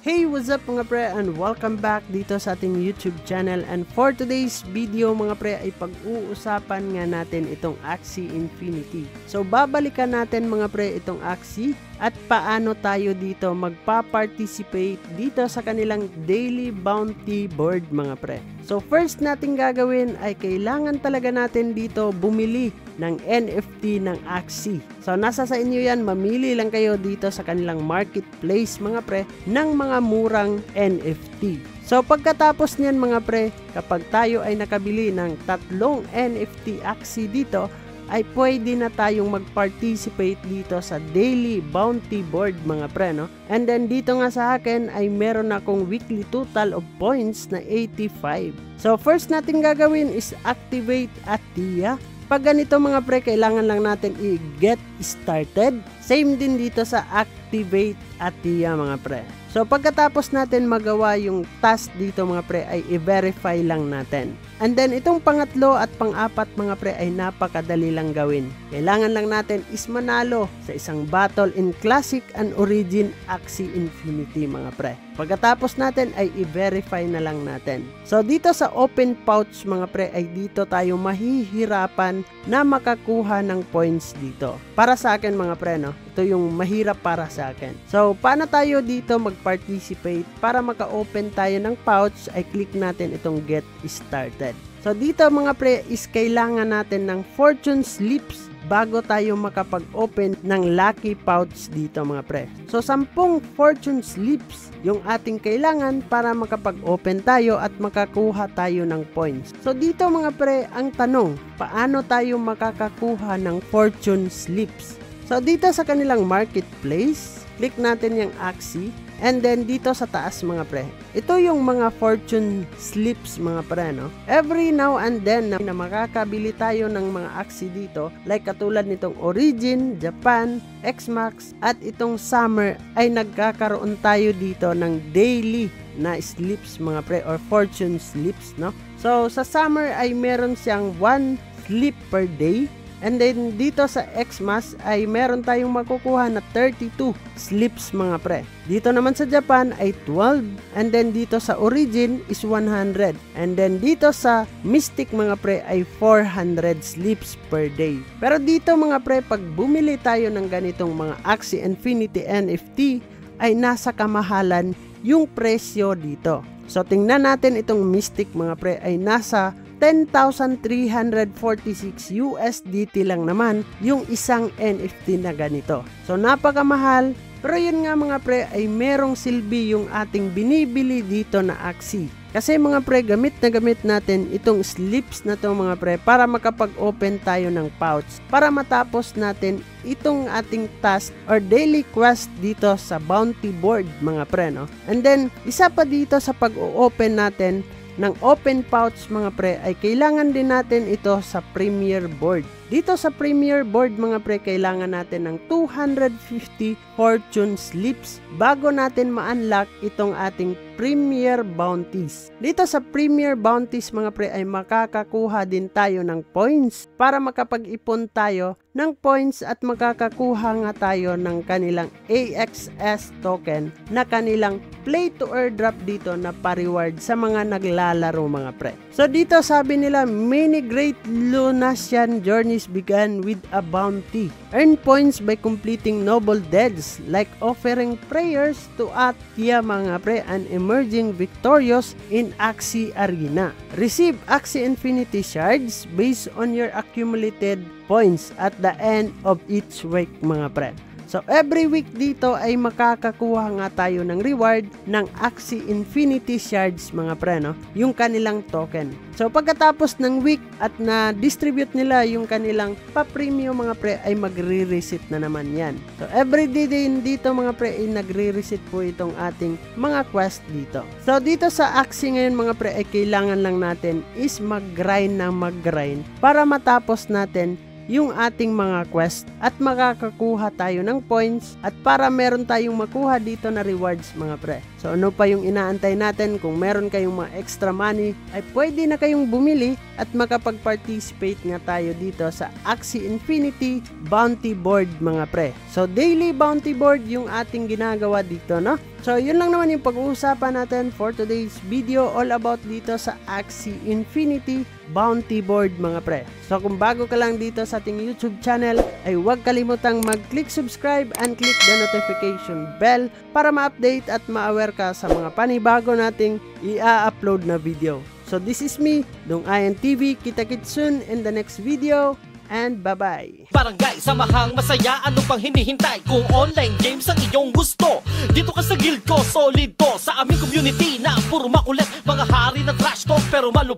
Hey, what's up mga pre, and welcome back dito sa ating YouTube channel. And for today's video mga pre ay pag-uusapan nga natin itong Axie Infinity. So babalikan natin mga pre itong Axie at paano tayo dito magpa-participate dito sa kanilang daily bounty board mga pre. So first natin gagawin ay kailangan talaga natin dito bumili ng NFT ng Axie. So nasa sa inyo yan, mamili lang kayo dito sa kanilang marketplace mga pre ng mga murang NFT. So pagkatapos niyan mga pre, kapag tayo ay nakabili ng 3 NFT Axie dito, ay pwede na tayong mag-participate dito sa daily bounty board mga pre, no? And then dito nga sa akin ay meron akong weekly total of points na 85. So first natin gagawin is activate Atia. Pag ganito mga pre, kailangan lang natin i-get started. Same din dito sa activate Atia mga pre. So pagkatapos natin magawa yung task dito mga pre ay i-verify lang natin. And then itong pangatlo at pang-apat mga pre ay napakadali lang gawin. Kailangan lang natin is manalo sa isang battle in Classic and Origin Axie Infinity mga pre. Pagkatapos natin ay i-verify na lang natin. So dito sa open pouch mga pre ay dito tayo mahihirapan na makakuha ng points dito. Para sa akin mga pre, no? Ito yung mahirap para sa akin. So paano tayo dito mag-participate? Para maka-open tayo ng pouch ay click natin itong get started. So dito mga pre is kailangan natin ng fortune slips bago tayo makapag-open ng lucky pouch dito mga pre. So 10 fortune slips yung ating kailangan para makapag-open tayo at makakuha tayo ng points. So dito mga pre, ang tanong, paano tayo makakakuha ng fortune slips? So dito sa kanilang marketplace, click natin yung Axie. And then dito sa taas mga pre, ito yung mga fortune slips mga pre, no? Every now and then na makakabili tayo ng mga Axie dito, like katulad nitong Origin, Japan, X-Max at itong Summer ay nagkakaroon tayo dito ng daily na slips mga pre or fortune slips, no? So sa Summer ay meron siyang 1 slip per day. And then dito sa Xmas ay meron tayong makukuha na 32 slips mga pre. Dito naman sa Japan ay 12. And then dito sa Origin is 100. And then dito sa Mystic mga pre ay 400 slips per day. Pero dito mga pre, pag bumili tayo ng ganitong mga Axie Infinity NFT ay nasa kamahalan yung presyo dito. So tingnan natin itong Mystic mga pre ay nasa 10,346 USDT lang naman yung isang NFT na ganito. So napakamahal, pero yun nga mga pre ay merong silbi yung ating binibili dito na Axie. Kasi mga pre, gamit na gamit natin itong slips na to mga pre para makapag-open tayo ng pouch. Para matapos natin itong ating task or daily quest dito sa bounty board mga pre, no? And then, isa pa dito sa pag-o-open natin ng open pouch mga pre ay kailangan din natin ito sa Premier Board. Dito sa Premier Board mga pre, kailangan natin ng 250 fortune slips bago natin ma-unlock itong ating Premier Bounties. Dito sa Premier Bounties mga pre ay makakakuha din tayo ng points para makapag-ipon tayo ng points at makakakuha nga tayo ng kanilang AXS token na kanilang play to airdrop dito na pa-reward sa mga naglalaro mga pre. So dito sabi nila, many great Lunasian journeys began with a bounty. Earn points by completing noble deeds like offering prayers to Atia mga pre and emerging victorious in Axie Arena. Receive Axie Infinity shards based on your accumulated points at the end of each week mga pre. So every week dito ay makakakuha nga tayo ng reward ng Axie Infinity shards mga pre, no? Yung kanilang token. So pagkatapos ng week at na-distribute nila yung kanilang pa-premium mga pre ay magre-reset na naman yan. So every day din dito mga pre ay nagre-reset po itong ating mga quest dito. So dito sa Axie ngayon mga pre ay kailangan lang natin is mag-grind ng mag-grind para matapos natin yung ating mga quest at makakakuha tayo ng points at para meron tayong makuha dito na rewards mga pre. So ano pa yung inaantay natin? Kung meron kayong mga extra money ay pwede na kayong bumili at makapag-participate nga tayo dito sa Axie Infinity Bounty Board mga pre. So daily bounty board yung ating ginagawa dito, no? So yun lang naman yung pag-uusapan natin for today's video, all about dito sa Axie Infinity Bounty Board mga pre. So kung bago ka lang dito sa ating YouTube channel ay huwag kalimutang mag-click subscribe and click the notification bell para ma-update at ma-aware ka sa mga panibago nating i-upload na video. So this is me, Dong Ayan TV. Kita-kits soon in the next video. And bye-bye. Barangay, samahang masaya, ano pang hinihintay? Kung online games ang iyong gusto, dito ka sa guild ko, solid to. Sa aming community na puro makulit, mga hari na trash talk pero malupit.